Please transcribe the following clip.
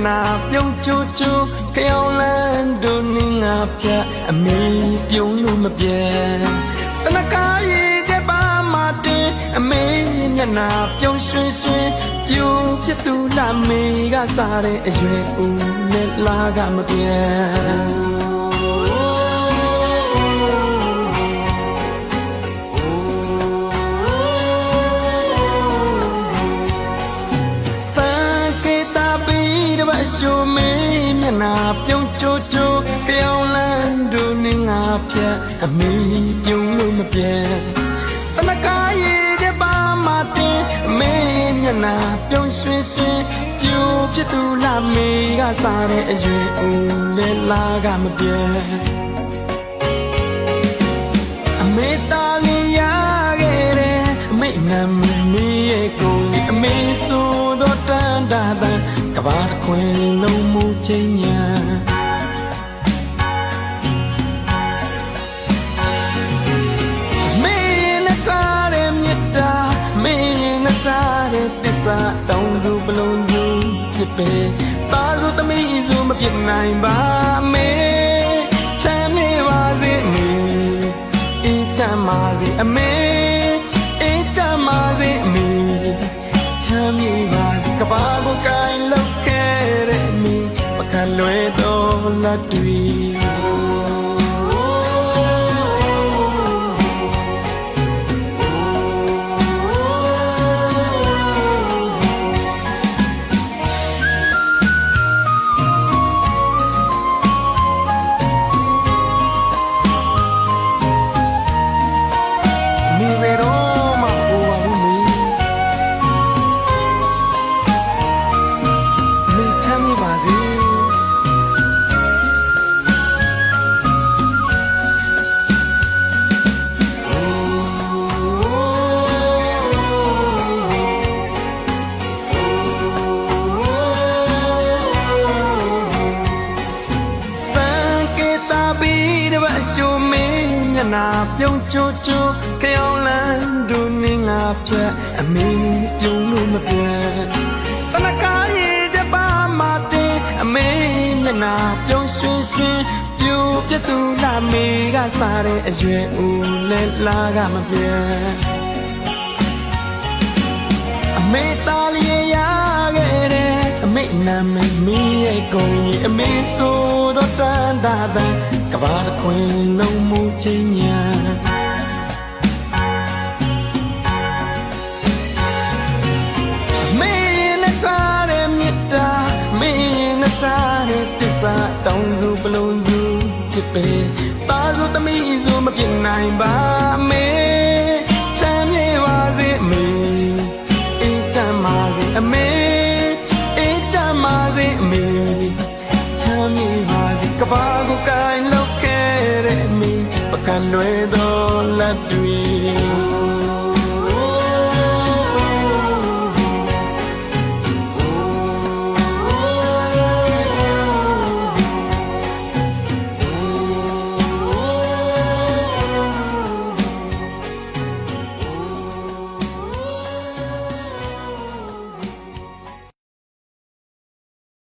နာပြုံးချိုးချိုးကြောင်လန်းတို့နင်းငါပြအမေပြုံးလို့မပြဲတနကားရဲ့ချက်ပါမတင်အမေမျက်နာပြုံးရွှင်ရွှင်ပြူဖြစ်သူလာမေကစားတဲ့အရွယ်ဦးနဲ့လာကမပြဲရှုံးမင်းမျက်နာပြုံးချိုးချိုးကြောင်လန်းတို့နင်းငါပြအမေပြုံးလို့မပြဲတနကားရဲ့တဲ့ပါမတင်အမေမျက်နာပြုံးရွှင်ရွှင်ပြူဖြစ်သူလာမေကစားတဲ့အရွယ်ဦးနဲ့လာကမပြဲအမေသားလေးရခဲ့တဲ့အမေနာမည်ရဲ့ကိုအမေဆိုတော့တန်တာတန်ကဘာခွင်လုံးမူချင်းညာမင်းနဲ့တားတဲ့မြတ်တာမင်းနဲ့တားတဲ့သစ္စာတောင်းစုပလုံးစုဖြစ်ပေပါစုသမီးစုမပြစ်နိုင်ပါမေချမ်းမြေပါစေမေအေးချမ်းပါစေအမေအေးချမ်းပါစေအမေချမ်းမြေပါစေကဘာကိုကိုင်လောက်ခံလွယ်တော့လက်တွေမိဘတော်မဟုတ်ပါဘူးမိချမ်းမြေပါစေရှုံးမင်းမျက်နာပြုံးချိုးချိုးကြောင်လန်းတို့နင်းငါပြအမေပြုံးလို့မပြဲတနကားရဲ့ချက်ပါမတင်အမေမျက်နာပြုံးရွှင်ရွှင်ပြူပြသူလာမေကစားတဲ့အရွယ်ဦးနဲ့လာကမပြဲအမေသားလေးရခဲ့တဲ့အမေနာမည်ရဲ့ကိုကြီးအမေဆိုတော့တန်တာတန်ကဘာခွင်လုံးမူချင်းညာမင်းနဲ့တားတဲ့မြတ်တာမင်းနဲ့တားတဲ့သစ္စာတောင်းစုပလုံးစုဖြစ်ပေပါစုသမီးစုမပြစ်နိုင်ပါမေချမ်းမြေပါစေမေအေးချမ်းပါစေအမေအေးချမ်းပါစေအမေချမ်းမြေပါစေကဘာကိုကိုင်လောက်ခဲ့တဲ့မိပကံတွေတော့လက်တွေ